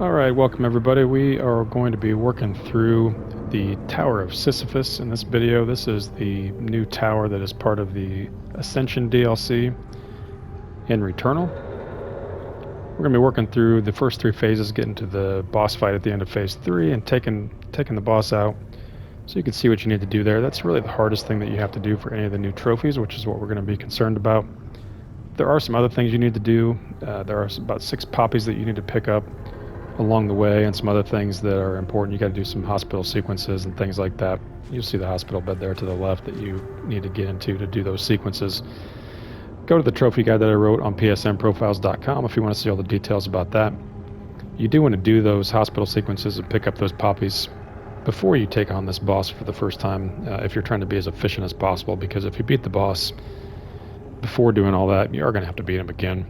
Alright, welcome everybody. We are going to be working through the Tower of Sisyphus in this video. This is the new tower that is part of the Ascension DLC in Returnal. We're going to be working through the first three phases, getting to the boss fight at the end of phase 3 and taking the boss out so you can see what you need to do there. That's really the hardest thing that you have to do for any of the new trophies, which is what we're going to be concerned about. There are some other things you need to do. There are about 6 poppies that you need to pick up along the way, and some other things that are important. You got to do some hospital sequences and things like that. You'll see the hospital bed there to the left that you need to get into to do those sequences. Go to the trophy guide that I wrote on psnprofiles.com if you want to see all the details about that. You do want to do those hospital sequences and pick up those poppies before you take on this boss for the first time, if you're trying to be as efficient as possible, because if you beat the boss before doing all that, you are going to have to beat him again.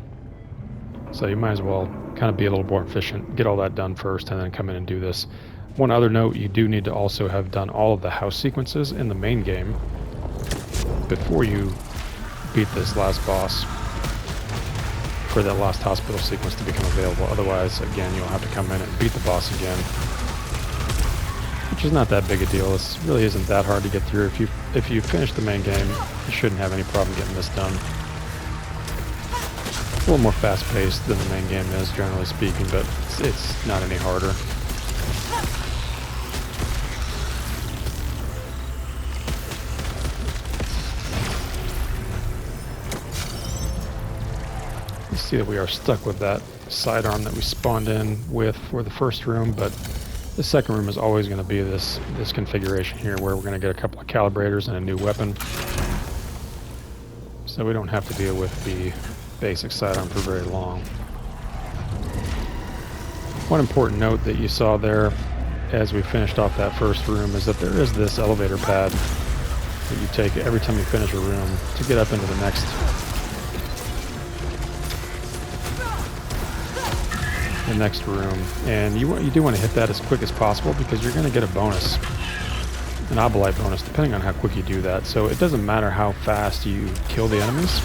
So you might as well kind of be a little more efficient, get all that done first, and then come in and do this. One other note, you do need to also have done all of the house sequences in the main game before you beat this last boss for that last hospital sequence to become available. Otherwise, again, you'll have to come in and beat the boss again, which is not that big a deal. This really isn't that hard to get through. If you finish the main game, you shouldn't have any problem getting this done. A little more fast-paced than the main game is, generally speaking, but it's not any harder. You see that we are stuck with that sidearm that we spawned in with for the first room, but the second room is always going to be this configuration here, where we're going to get a couple of calibrators and a new weapon. So we don't have to deal with the basic sidearm for very long. One important note that you saw there as we finished off that first room is that there is this elevator pad that you take every time you finish a room to get up into the next room, and you do want to hit that as quick as possible, because you're going to get a bonus, an obelite bonus, depending on how quick you do that. So it doesn't matter how fast you kill the enemies,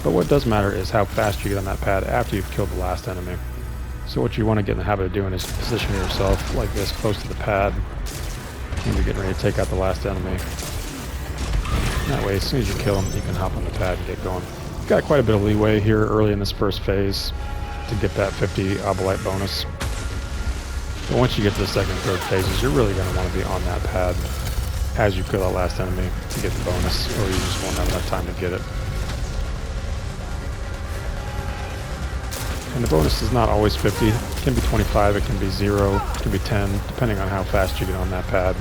but what does matter is how fast you get on that pad after you've killed the last enemy. So what you want to get in the habit of doing is position yourself like this, close to the pad, when you're getting ready to take out the last enemy. That way, as soon as you kill them, you can hop on the pad and get going. You've got quite a bit of leeway here early in this first phase to get that 50 obelite bonus. But once you get to the second and third phases, you're really going to want to be on that pad as you kill that last enemy to get the bonus, or you just won't have enough time to get it. And the bonus is not always 50. It can be 25, it can be 0, it can be 10, depending on how fast you get on that pad.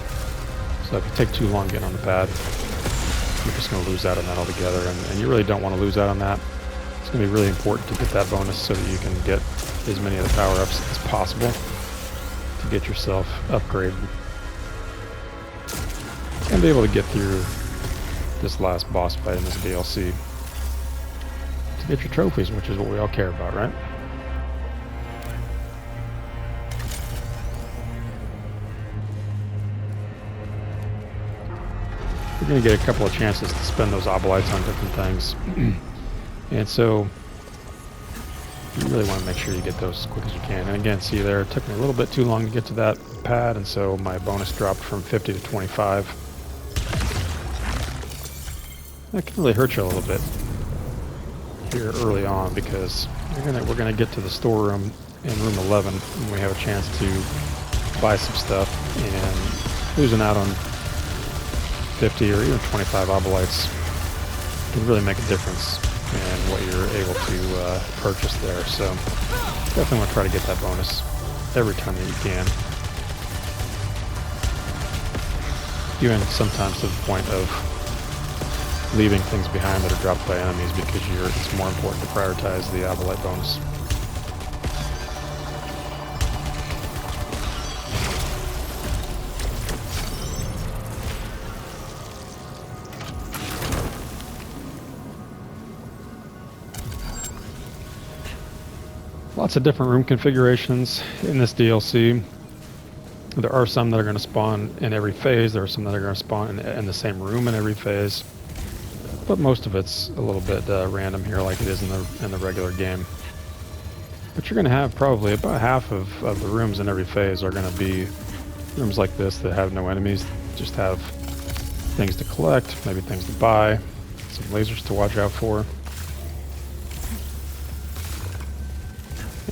So if you take too long getting on the pad, you're just going to lose out on that altogether, and you really don't want to lose out on that. It's going to be really important to get that bonus so that you can get as many of the power-ups as possible to get yourself upgraded and be able to get through this last boss fight in this DLC to get your trophies, which is what we all care about, right? You're going to get a couple of chances to spend those obelites on different things. And so you really want to make sure you get those as quick as you can. And again, see there, it took me a little bit too long to get to that pad, and so my bonus dropped from 50 to 25. That can really hurt you a little bit here early on, because we're gonna get to the storeroom in room 11 when we have a chance to buy some stuff, and losing out on 50 or even 25 obelites can really make a difference in what you're able to purchase there. So definitely want to try to get that bonus every time that you can. You end sometimes to the point of leaving things behind that are dropped by enemies because it's more important to prioritize the obelite bonus. Lots of different room configurations in this DLC. There are some that are going to spawn in every phase. There are some that are going to spawn in the same room in every phase. But most of it's a little bit random here, like it is in the regular game. But you're going to have probably about half of the rooms in every phase are going to be rooms like this that have no enemies, just have things to collect, maybe things to buy, some lasers to watch out for.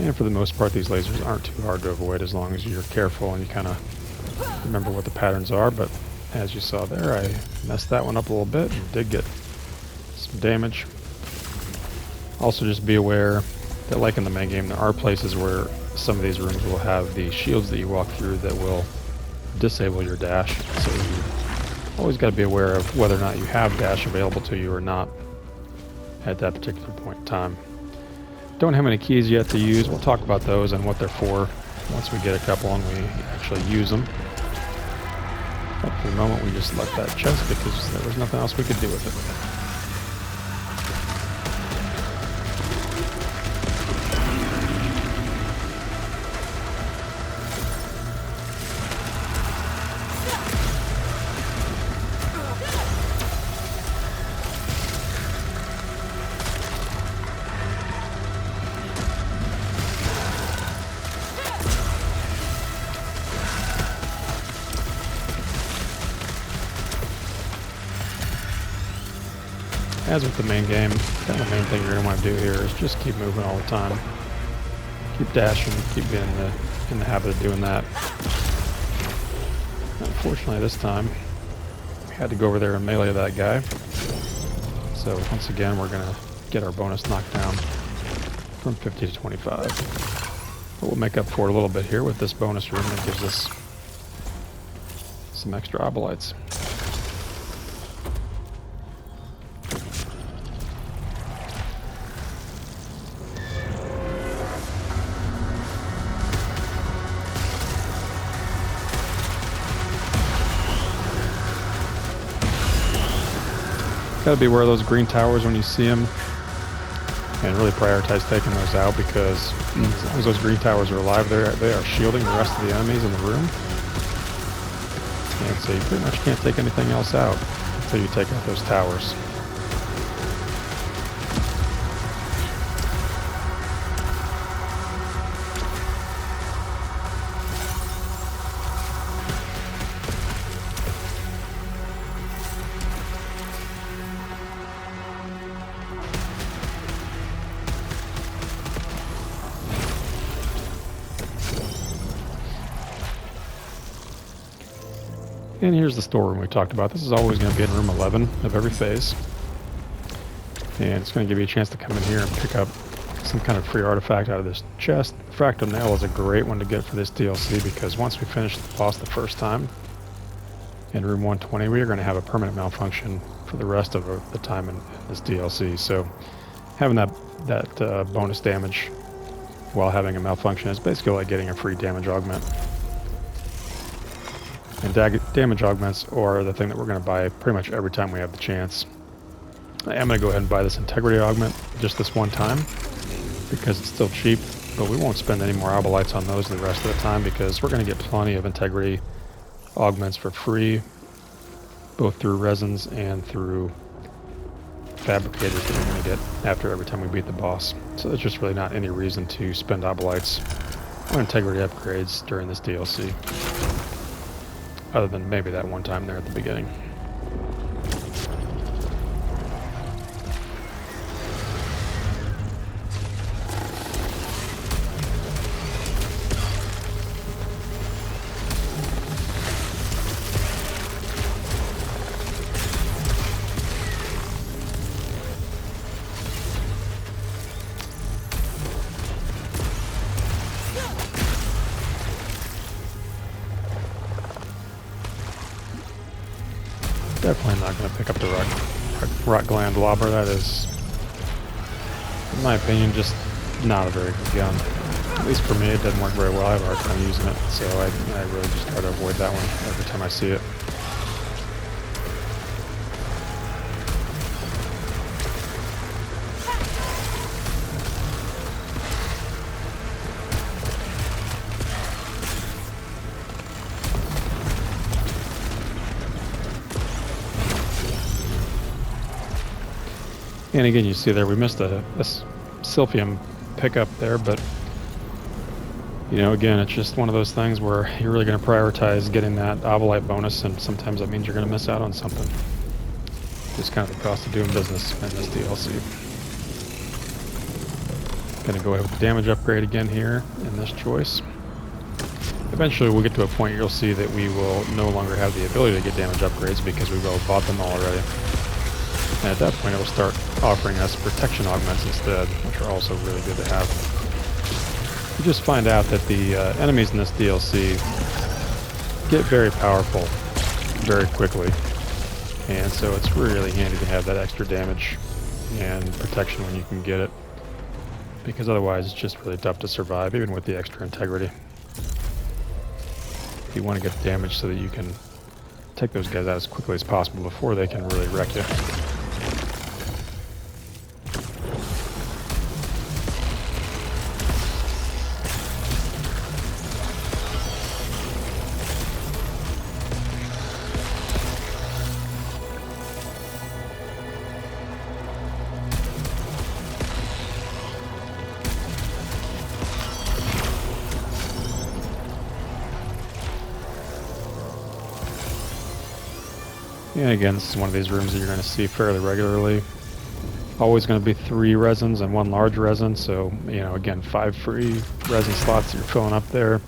And for the most part, these lasers aren't too hard to avoid as long as you're careful and you kind of remember what the patterns are. But as you saw there, I messed that one up a little bit and did get some damage. Also, just be aware that, like in the main game, there are places where some of these rooms will have the shields that you walk through that will disable your dash. So you always got to be aware of whether or not you have dash available to you or not at that particular point in time. Don't have any keys yet to use. We'll talk about those and what they're for once we get a couple and we actually use them. But for the moment, we just left that chest because there was nothing else we could do with it. As with the main game, kind of the main thing you're going to want to do here is just keep moving all the time. Keep dashing, keep getting in the habit of doing that. Unfortunately this time, we had to go over there and melee that guy. So once again, we're going to get our bonus knocked down from 50 to 25. But we'll make up for it a little bit here with this bonus room that gives us some extra obolites. Got to be aware of those green towers when you see them, and really prioritize taking those out because as long as those green towers are alive, they are shielding the rest of the enemies in the room. And so you pretty much can't take anything else out until you take out those towers. And here's the storeroom we talked about. This is always going to be in room 11 of every phase. And it's going to give you a chance to come in here and pick up some kind of free artifact out of this chest. Fractal Nail is a great one to get for this DLC because once we finish the boss the first time in room 120, we are going to have a permanent malfunction for the rest of the time in this DLC. So having that bonus damage while having a malfunction is basically like getting a free damage augment. And damage augments are the thing that we're going to buy pretty much every time we have the chance. I am going to go ahead and buy this integrity augment just this one time because it's still cheap, but we won't spend any more obolites on those the rest of the time because we're going to get plenty of integrity augments for free, both through resins and through fabricators that we're going to get after every time we beat the boss. So there's just really not any reason to spend obolites on integrity upgrades during this DLC. Other than maybe that one time there at the beginning. Definitely not going to pick up the rock gland lobber. That is, in my opinion, just not a very good gun. At least for me, it doesn't work very well. I have a hard time using it, so I really just try to avoid that one every time I see it. And again, you see there, we missed a Silphium pickup there, but You know, again, it's just one of those things where you're really going to prioritize getting that Ovolite bonus, and sometimes that means you're going to miss out on something. Just kind of the cost of doing business in this DLC. Going to go ahead with the damage upgrade again here in this choice. Eventually we'll get to a point you'll see that we will no longer have the ability to get damage upgrades because we will have bought them all already. And at that point it will start offering us protection augments instead, which are also really good to have. You just find out that the enemies in this DLC get very powerful very quickly, and so it's really handy to have that extra damage and protection when you can get it, because otherwise it's just really tough to survive even with the extra integrity. You want to get the damage so that you can take those guys out as quickly as possible before they can really wreck you. And again, this is one of these rooms that you're going to see fairly regularly. Always going to be 3 resins and 1 large resin, so, you know, again, 5 free resin slots that you're filling up there.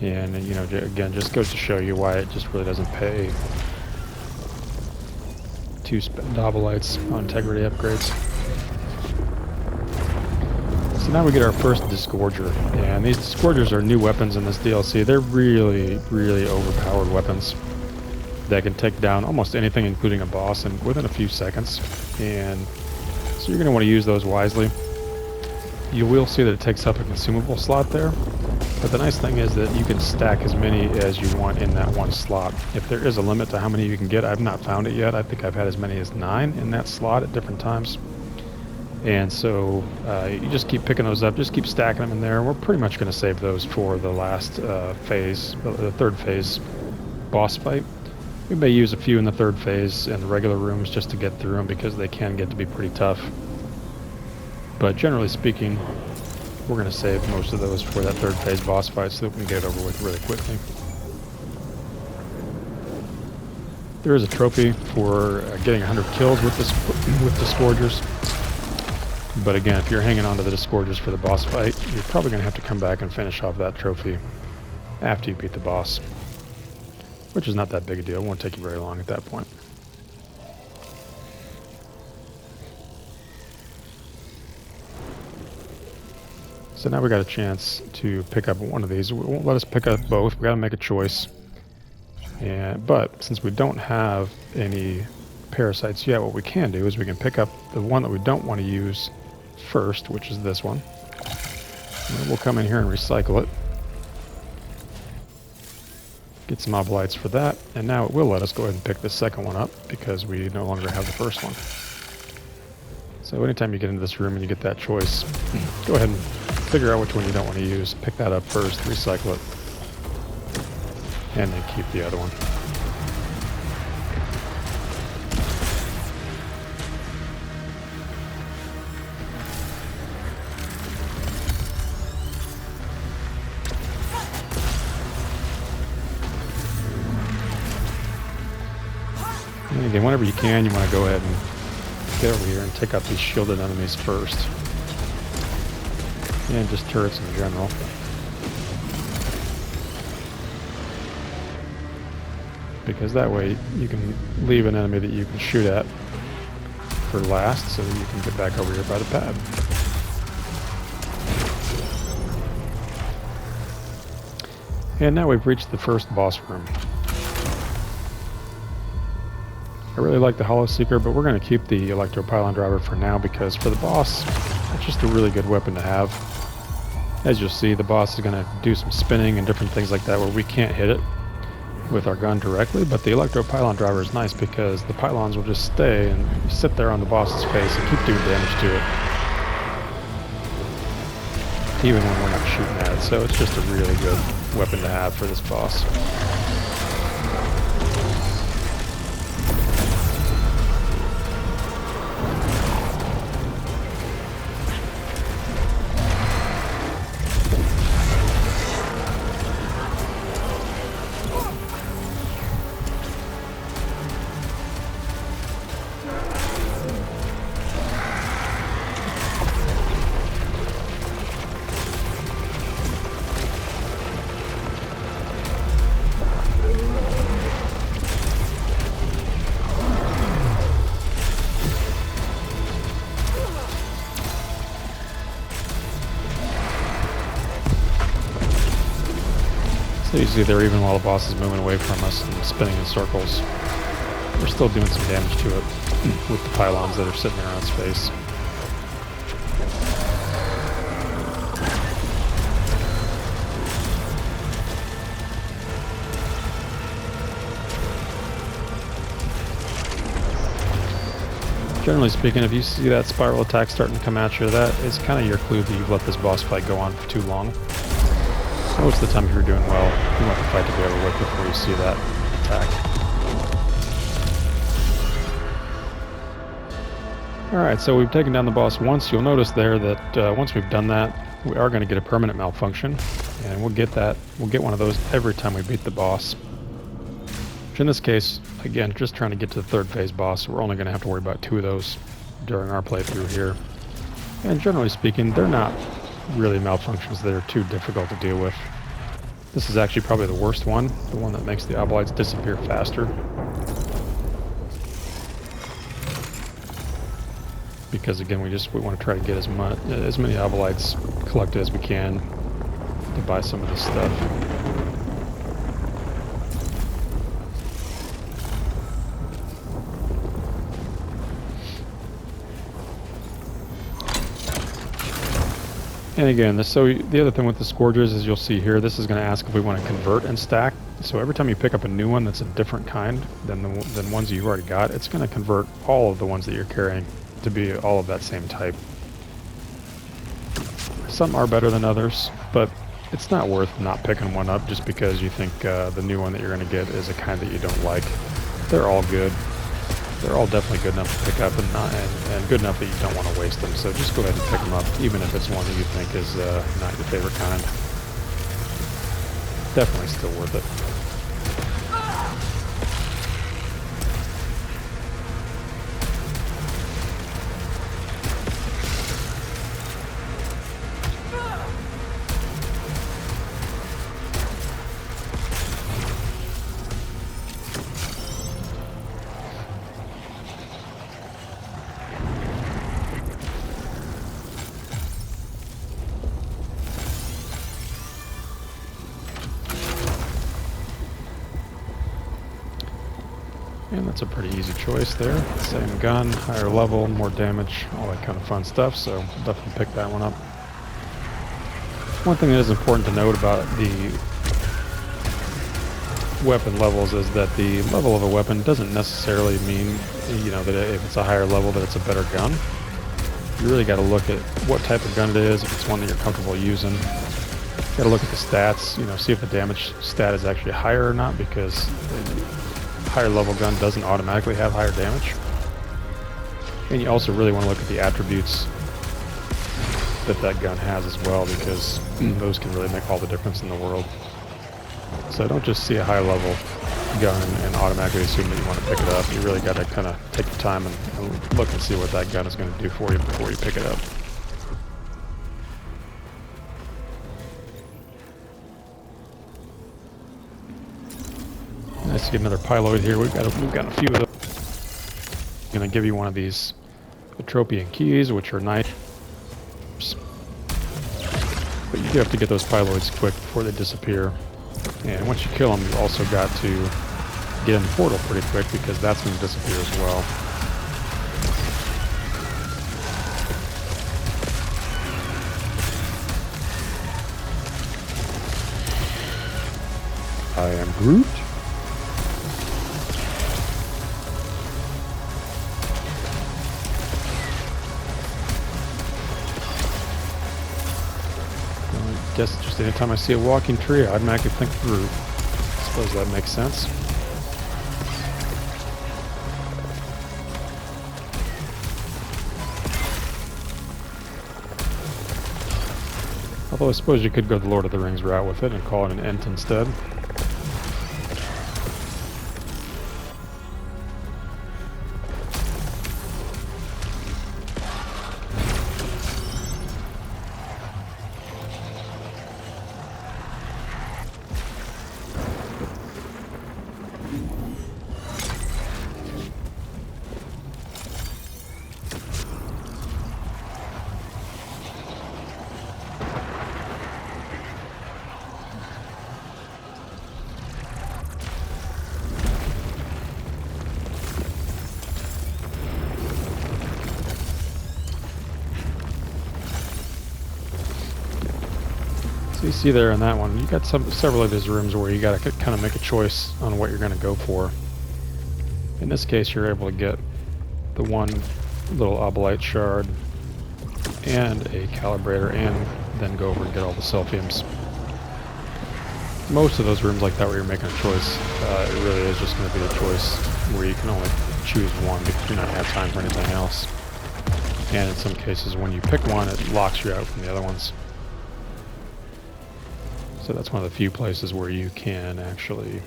And, you know, again, just goes to show you why it just really doesn't pay to spend Ovolites on integrity upgrades. So now we get our first Disgorger, and these Disgorgers are new weapons in this DLC. They're really, really overpowered weapons that can take down almost anything, including a boss, and within a few seconds. And so you're going to want to use those wisely. You will see that it takes up a consumable slot there, but the nice thing is that you can stack as many as you want in that one slot. If there is a limit to how many you can get, I've not found it yet. I think I've had as many as 9 in that slot at different times. And so you just keep picking those up, just keep stacking them in there. We're pretty much going to save those for the last phase, the third phase boss fight. We may use a few in the third phase in the regular rooms just to get through them because they can get to be pretty tough. But generally speaking, we're going to save most of those for that third phase boss fight so that we can get it over with really quickly. There is a trophy for getting 100 kills with Disgorgers. But again, if you're hanging on to the Disgorgers for the boss fight, you're probably going to have to come back and finish off that trophy after you beat the boss. Which is not that big a deal. It won't take you very long at that point. So now we got a chance to pick up one of these. It won't let us pick up both. We got to make a choice. But since we don't have any parasites yet, what we can do is we can pick up the one that we don't want to use first, which is this one. And then we'll come in here and recycle it. Get some Ovolites for that, and now it will let us go ahead and pick the second one up because we no longer have the first one. So anytime you get into this room and you get that choice, go ahead and figure out which one you don't want to use, pick that up first, recycle it, and then keep the other one. And again, whenever you can, you want to go ahead and get over here and take out these shielded enemies first. And just turrets in general. Because that way you can leave an enemy that you can shoot at for last so that you can get back over here by the pad. And now we've reached the first boss room. I really like the Hollow Seeker, but we're going to keep the Electro-Pylon Driver for now because for the boss, it's just a really good weapon to have. As you'll see, the boss is going to do some spinning and different things like that where we can't hit it with our gun directly, but the Electro-Pylon Driver is nice because the pylons will just stay and sit there on the boss's face and keep doing damage to it, even when we're not shooting at it. So it's just a really good weapon to have for this boss. So you see there, even while the boss is moving away from us and spinning in circles, we're still doing some damage to it with the pylons that are sitting around its face. Generally speaking, if you see that spiral attack starting to come at you, that is kind of your clue that you've let this boss fight go on for too long. Most of the time, if you're doing well, you want the fight to be over with before you see that attack. Alright, so we've taken down the boss once. You'll notice there that once we've done that, we are going to get a permanent malfunction, and we'll get one of those every time we beat the boss. Which in this case, again, just trying to get to the third phase boss, so we're only going to have to worry about 2 of those during our playthrough here. And generally speaking, they're not really malfunctions that are too difficult to deal with. This is actually probably the worst one, the one that makes the obolites disappear faster. Because again, we want to try to get as many obolites collected as we can to buy some of this stuff. And again, so the other thing with the Scourges is you'll see here, this is going to ask if we want to convert and stack. So every time you pick up a new one that's a different kind than ones you've already got, it's going to convert all of the ones that you're carrying to be all of that same type. Some are better than others, but it's not worth not picking one up just because you think the new one that you're going to get is a kind that you don't like. They're all good. They're all definitely good enough to pick up and good enough that you don't want to waste them. So just go ahead and pick them up, even if it's one that you think is not your favorite kind. Definitely still worth it. And that's a pretty easy choice there. Same gun, higher level, more damage, all that kind of fun stuff, so definitely pick that one up. One thing that is important to note about the weapon levels is that the level of a weapon doesn't necessarily mean, that if it's a higher level that it's a better gun. You really got to look at what type of gun it is, if it's one that you're comfortable using. You got to look at the stats, see if the damage stat is actually higher or not, because higher level gun doesn't automatically have higher damage. And you also really want to look at the attributes that gun has as well, because those can really make all the difference in the world. So don't just see a high level gun and automatically assume that you want to pick it up. You really got to kind of take the time and look and see what that gun is going to do for you before you pick it up. Nice to get another pyloid here. We've got a few of those. I'm going to give you one of these Atropian keys, which are nice. But you do have to get those pyloids quick before they disappear. And once you kill them, you've also got to get in the portal pretty quick, because that's going to disappear as well. I am Groot. I guess just anytime I see a walking tree, I automatically think Groot. I suppose that makes sense. Although I suppose you could go the Lord of the Rings route with it and call it an Ent instead. So you see there in that one, you got several of these rooms where you got to kind of make a choice on what you're going to go for. In this case, you're able to get the one little obolite shard and a calibrator, and then go over and get all the selfiums. Most of those rooms like that where you're making a choice, it really is just going to be a choice where you can only choose one because you're not going to have time for anything else. And in some cases, when you pick one, it locks you out from the other ones. So that's one of the few places where you can actually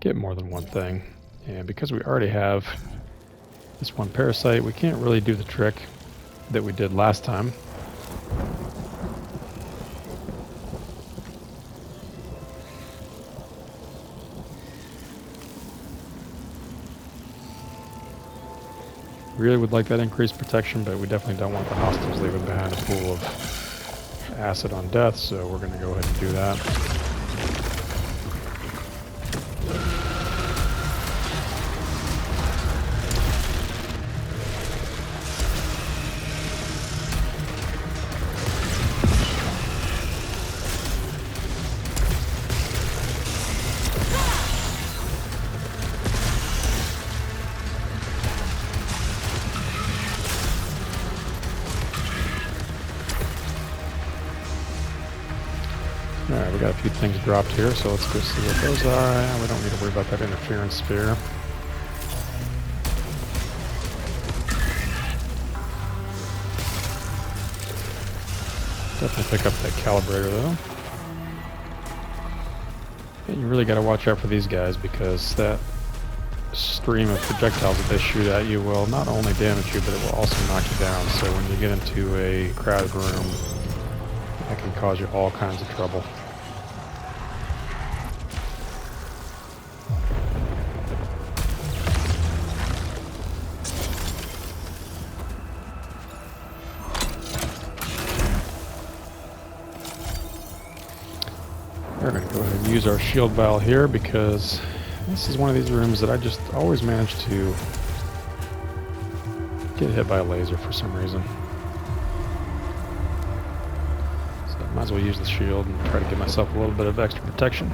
get more than one thing. And because we already have this one parasite, we can't really do the trick that we did last time. Really would like that increased protection, but we definitely don't want the hostiles leaving behind a pool of acid on death, so we're going to go ahead and do that. Alright, we got a few things dropped here, so let's go see what those are. We don't need to worry about that interference sphere. Definitely pick up that calibrator though. And you really got to watch out for these guys because that stream of projectiles that they shoot at you will not only damage you, but it will also knock you down. So when you get into a crowded room, that can cause you all kinds of trouble. We're going to go ahead and use our shield vial here because this is one of these rooms that I just always manage to get hit by a laser for some reason. So I might as well use the shield and try to give myself a little bit of extra protection.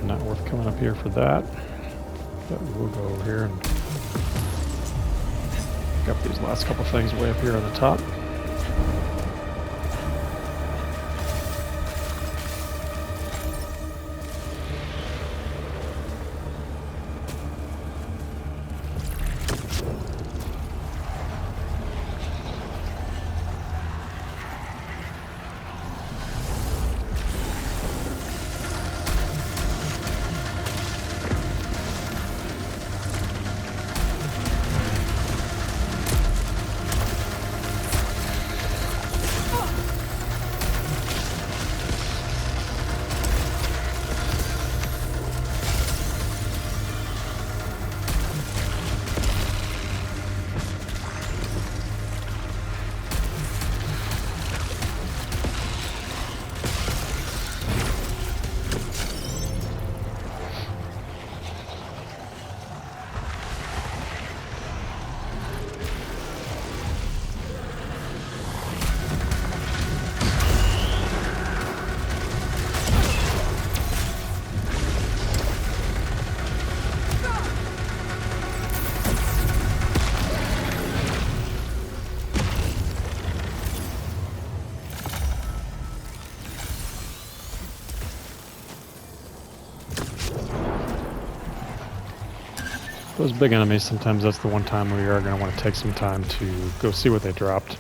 Not worth coming up here for that, but we'll go over here and pick up these last couple things way up here on the top. Those big enemies, sometimes that's the one time where you are going to want to take some time to go see what they dropped,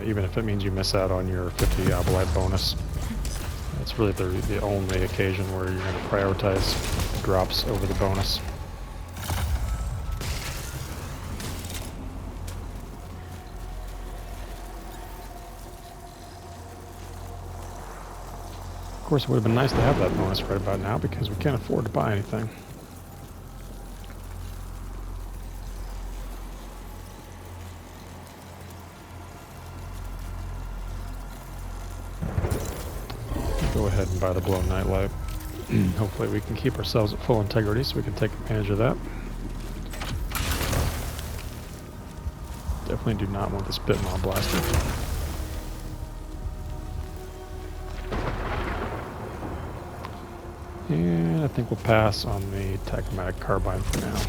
even if it means you miss out on your 50 obolite bonus. That's really the only occasion where you're going to prioritize drops over the bonus. course, it would have been nice to have that bonus right about now because we can't afford to buy anything. Go ahead and buy the blow nightlight. Hopefully we can keep ourselves at full integrity so we can take advantage of that. Definitely do not want the spit mob blaster. And I think we'll pass on the tachromatic carbine for now.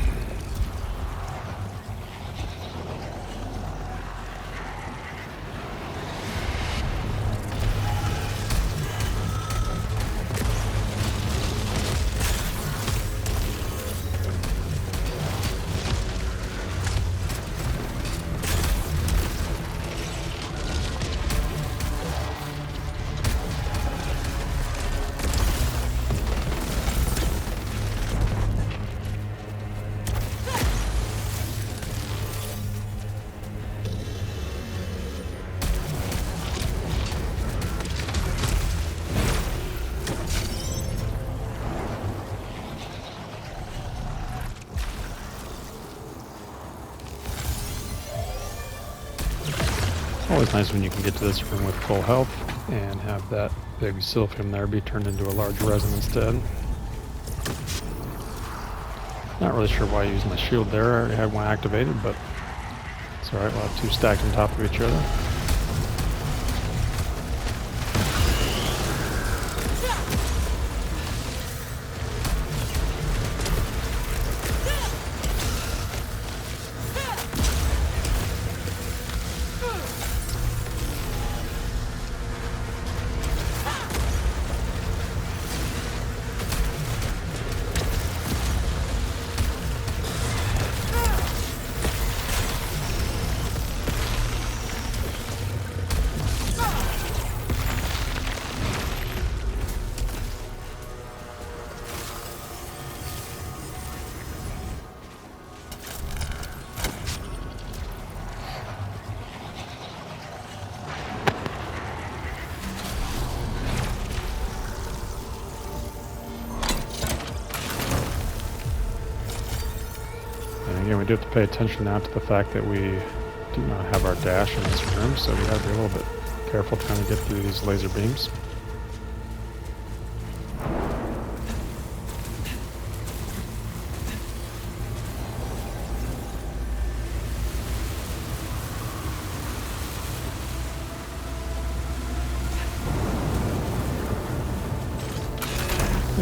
Always nice when you can get to this room with full health and have that big silphium there be turned into a large resin instead. Not really sure why I used my shield there. I already had one activated, but it's alright. We'll have two stacked on top of each other. Again, we do have to pay attention now to the fact that we do not have our dash in this room, so we have to be a little bit careful trying to get through these laser beams.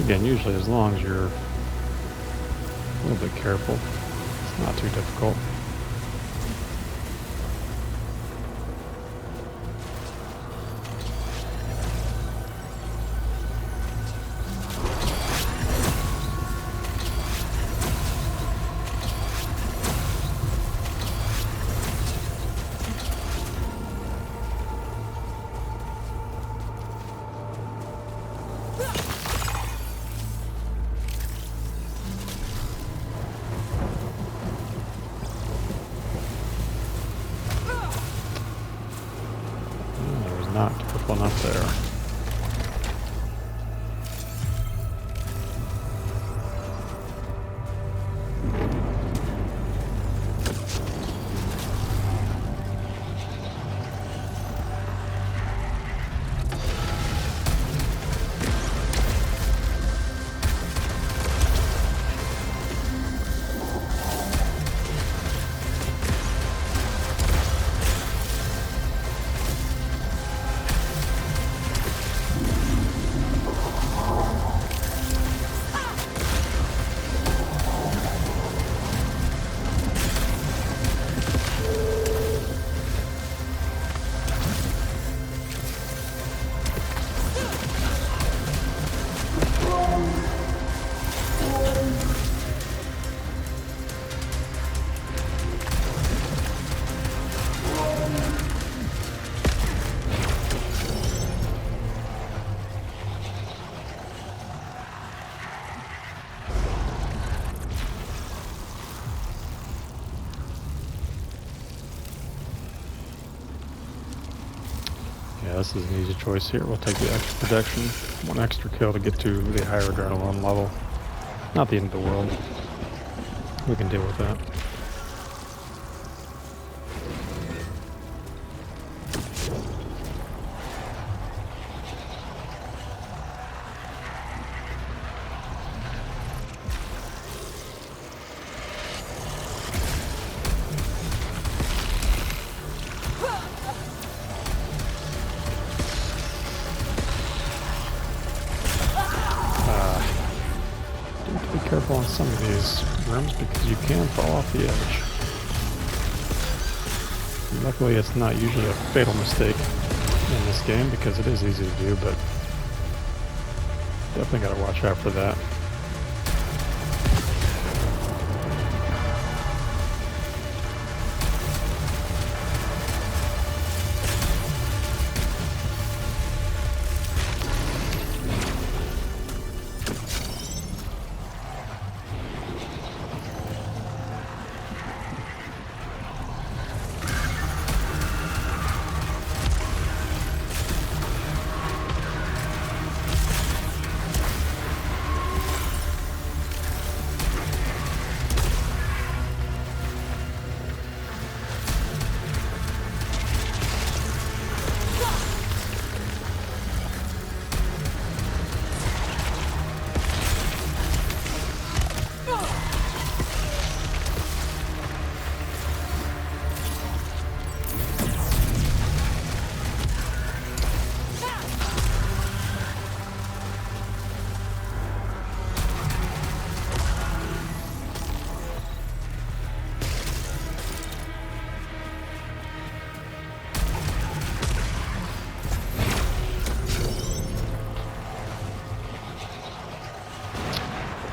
Again, usually as long as you're a little bit careful, it's not too difficult. Not purple enough there. Yeah, this is an easy choice here. We'll take the extra protection. One extra kill to get to the higher adrenaline level. Not the end of the world. We can deal with that. Be careful on some of these rooms because you can fall off the edge. And luckily it's not usually a fatal mistake in this game because it is easy to do, but definitely gotta watch out for that.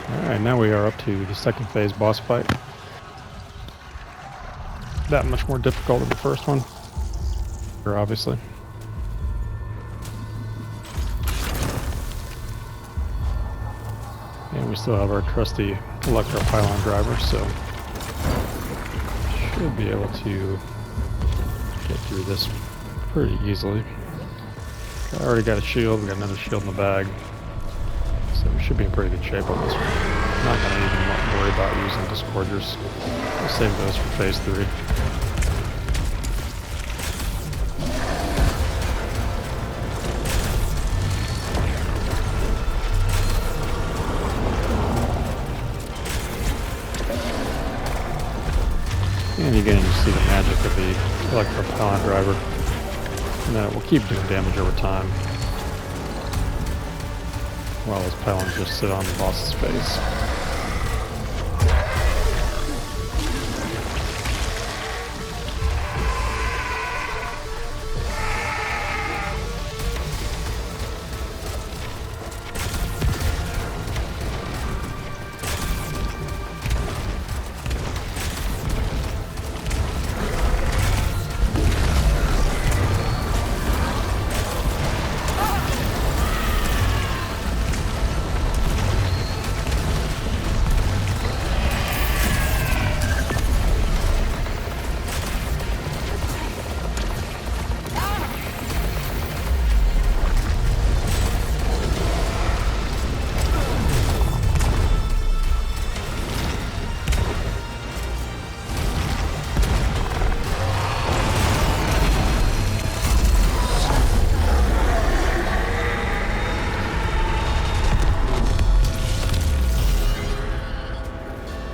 Alright, now we are up to the second phase boss fight. That much more difficult than the first one, obviously. And we still have our trusty electro pylon driver, so should be able to get through this pretty easily. I already got a shield, we got another shield in the bag, so we should be in pretty good shape on this one. Not going to even worry about using disgorgers. We'll save those for phase 3. And again, you see the magic of the electro pylon driver. And that will keep doing damage over time, while those pylons just sit on the boss's face.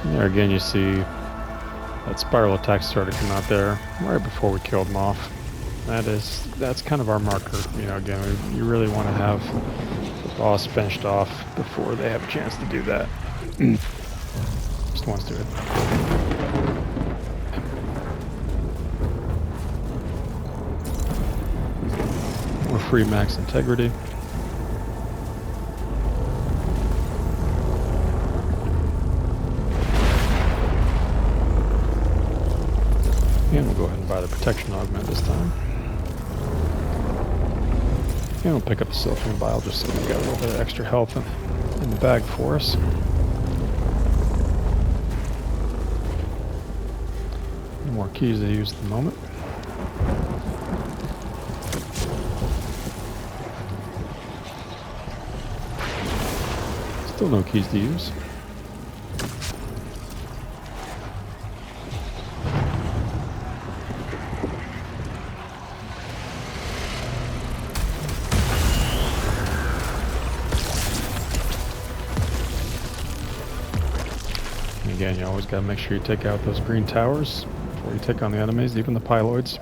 There again you see that spiral attack started to come out there right before we killed him off. That's kind of our marker. You know, again, you really want to have the boss benched off before they have a chance to do that. Just wants to do it. More free max integrity. And we'll go ahead and buy the protection augment this time. And we'll pick up the Silphine Vial just so we've got a little bit of extra health in the bag for us. No more keys to use at the moment. Still no keys to use. Again, you always gotta make sure you take out those green towers before you take on the enemies, even the pylords.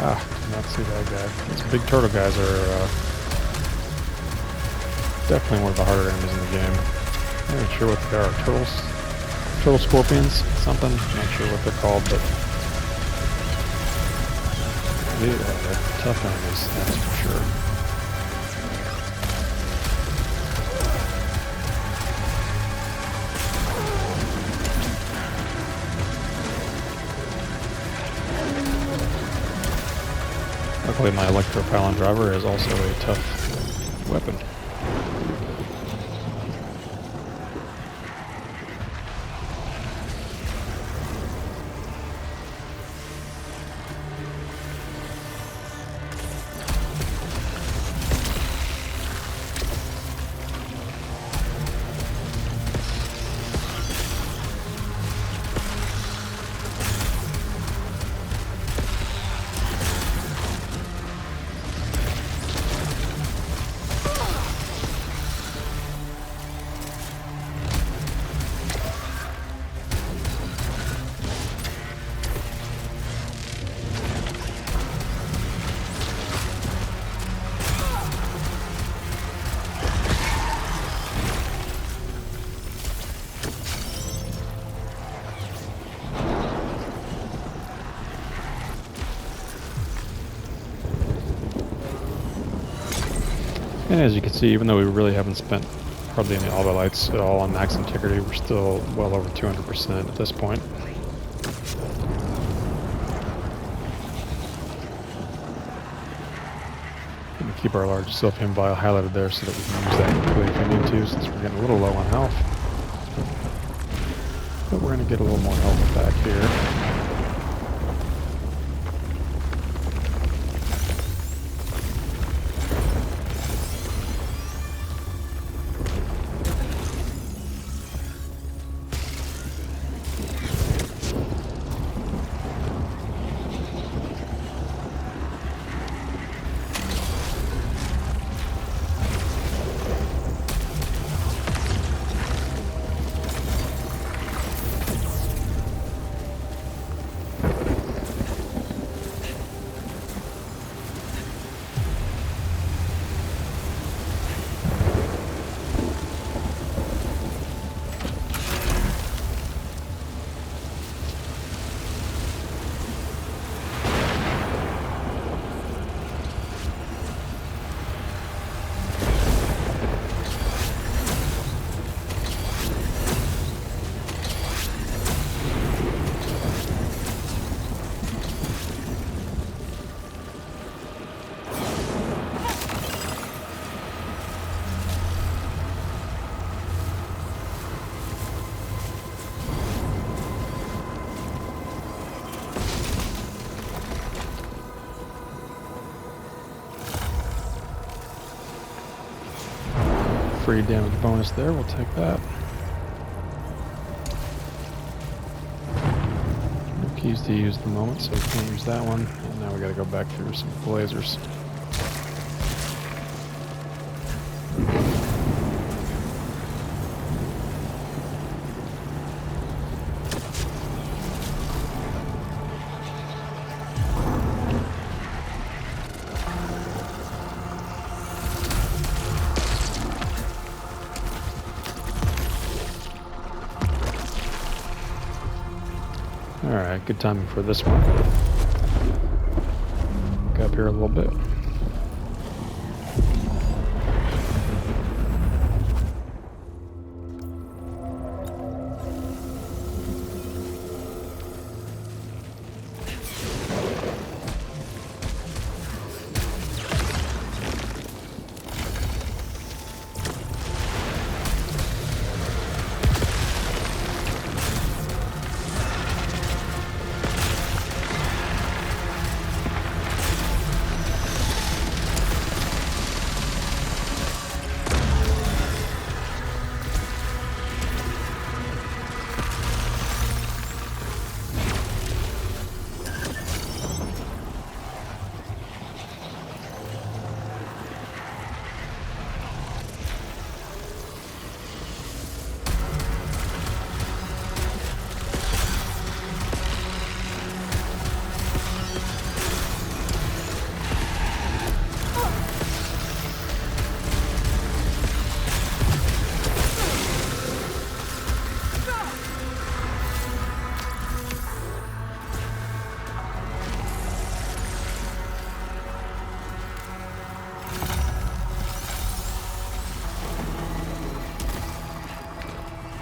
Ah, did not see that guy. These big turtle guys are definitely one of the harder enemies in the game. I'm not sure what they are. Turtle scorpions? Something? I'm not sure what they're called, but they are tough enemies, that's for sure. Luckily, my electropylon driver is also a tough weapon. And as you can see, even though we really haven't spent hardly any Alba lights at all on max integrity, we're still well over 200% at this point. Going to keep our large Sylphium vial highlighted there so that we can use that quickly if we need to, since we're getting a little low on health. But we're going to get a little more health back here. free damage bonus there, we'll take that. No keys to use at the moment, so we can't use that one. And now we gotta go back through some blazers. Alright, good timing for this one. Go up here a little bit.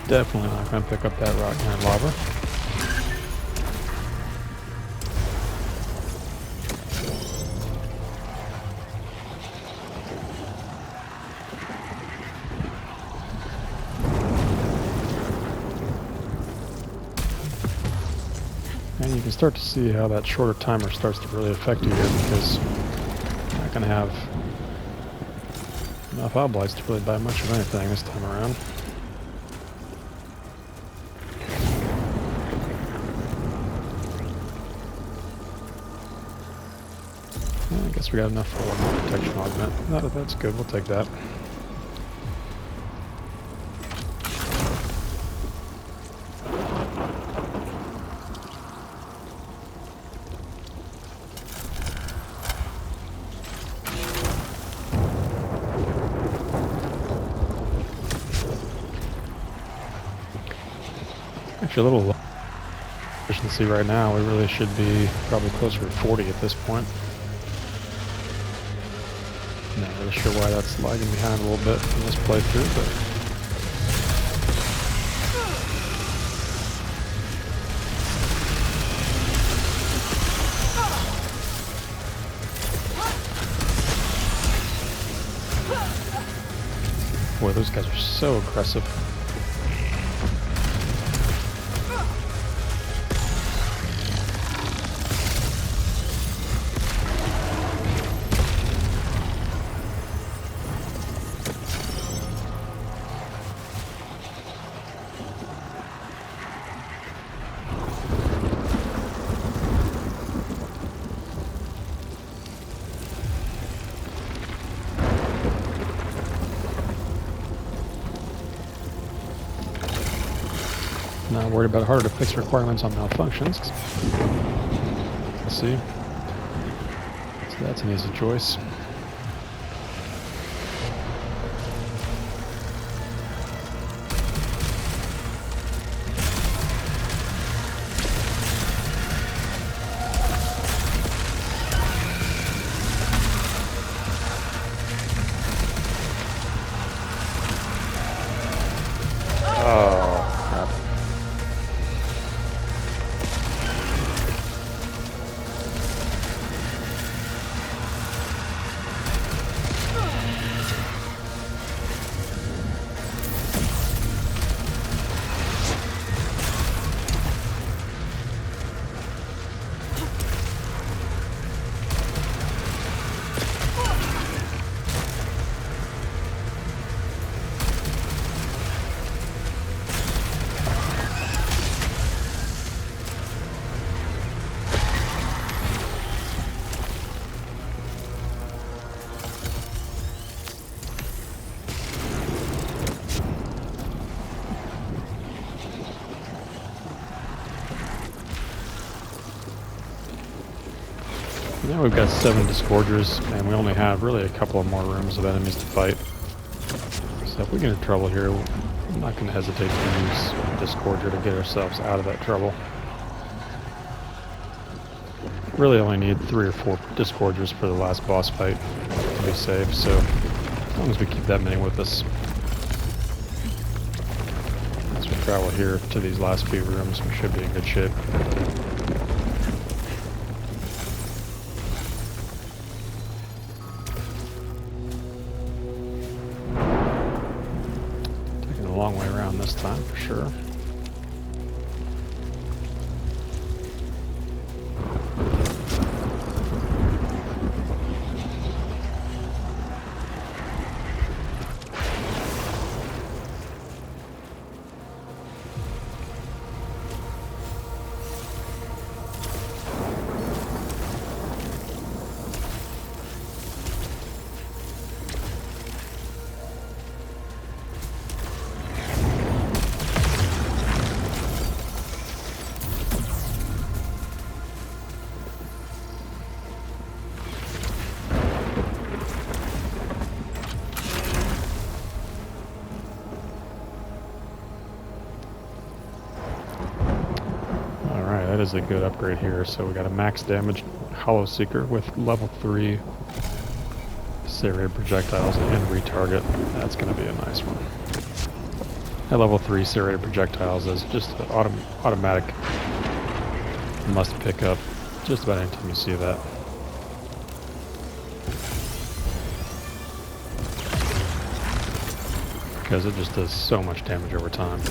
Definitely not going to pick up that rock and lava. And you can start to see how that shorter timer starts to really affect you here, because you're not going to have enough oblites to really buy much of anything this time around. I guess we got enough for one protection augment. That's good, we'll take that. Actually, a little low efficiency right now. We really should be probably closer to 40 at this point. Not really sure why that's lagging behind a little bit in this playthrough, but boy, those guys are so aggressive. Not worried about harder to fix requirements on malfunctions. Let's see. So that's an easy choice. Now we've got 7 Disgorgers, and we only have really a couple of more rooms of enemies to fight. So if we get in trouble here, I'm not going to hesitate to use Disgorger to get ourselves out of that trouble. Really only need 3 or 4 Disgorgers for the last boss fight to be safe, so as long as we keep that many with us. As we travel here to these last few rooms, we should be in good shape. Taking a long way around this time for sure. That is a good upgrade here. So we got a max damage Hollow Seeker with level 3 serrated projectiles and retarget. That's going to be a nice one. That level 3 serrated projectiles is just an automatic must pick up just about any time you see that. Because it just does so much damage over time.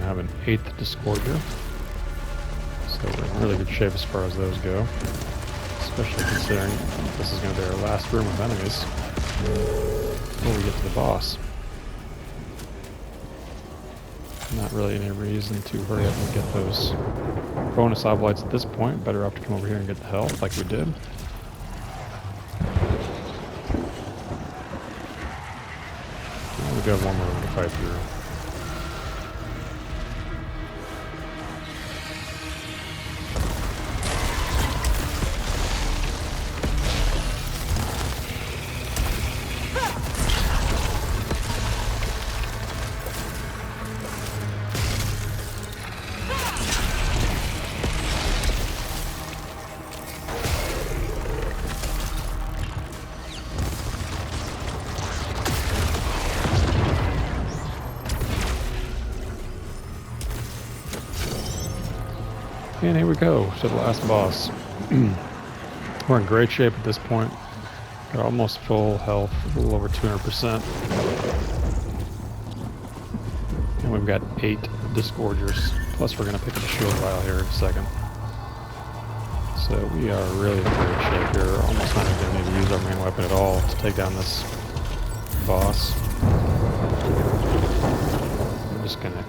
Have an 8th Disgorger, so we're in really good shape as far as those go, especially considering this is going to be our last room of enemies before we get to the boss. Not really any reason to hurry up and get those bonus oblites at this point. Better off to come over here and get the health like we did. And we got one more room to fight through. And here we go to the last boss. We're in great shape at this point. Got almost full health, a little over 200%. And we've got 8 Disgorgers. Plus we're going to pick up a shield vial here in a second. So we are really in great shape here. Almost not even going to need to use our main weapon at all to take down this boss. I'm just going to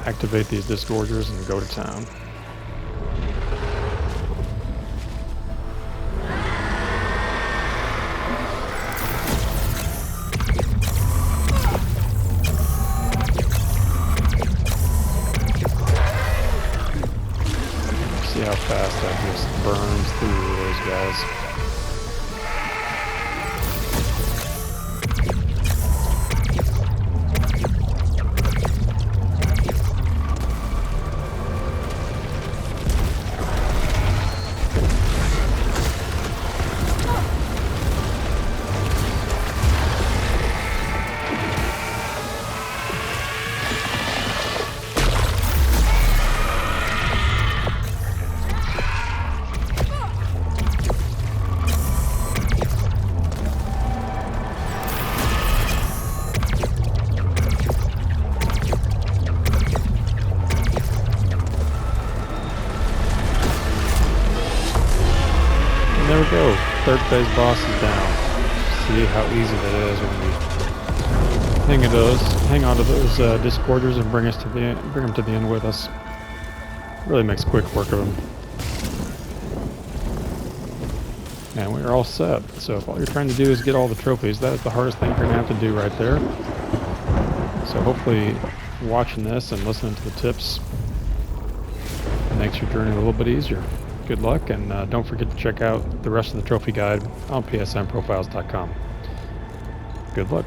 activate these Disgorgers and go to town. See how fast that just burns through those guys. go. Third phase boss is down. See how easy that is when we hang on to those discorders and bring them to the end with us. Really makes quick work of them. And we're all set. So if all you're trying to do is get all the trophies, that is the hardest thing you're going to have to do right there. So hopefully watching this and listening to the tips makes your journey a little bit easier. Good luck, and don't forget to check out the rest of the trophy guide on psnprofiles.com. Good luck.